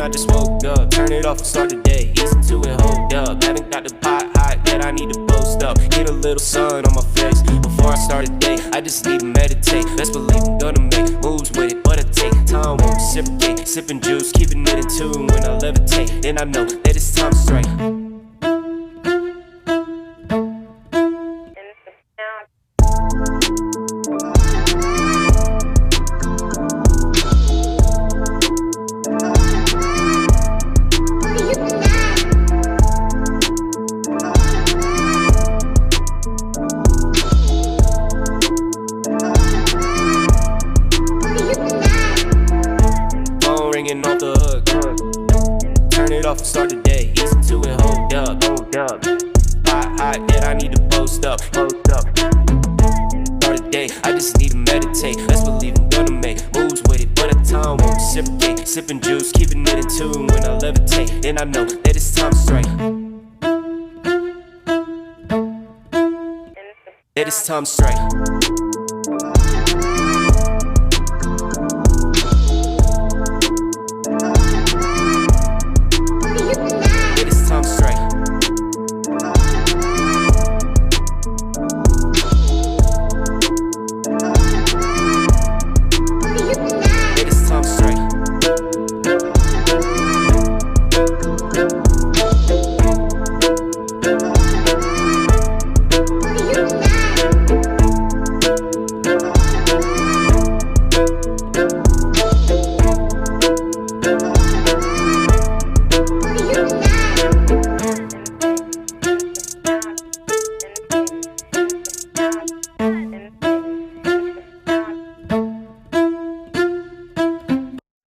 I just woke up. Turn it off and start the day. Easy to it, hold up. Haven't got the pot hot yet, I need to post up. Get a little sun on my face before I start the day. I just need to meditate. Best believe I'm gonna make moves with it, but I take time, won't reciprocate. Sipping juice, keeping it in tune when I levitate. Then I know that it's time to strike. Ringing off the hook. Turn it off and start the day. Easy to it, hold up. Hot, yet I need to post up. Start the day, I just need to meditate. Best believe I'm gonna make moves with it, but at time won't reciprocate. Sipping juice, keeping it in tune when I levitate. Then I know that it's time to strike. That it's time to strike.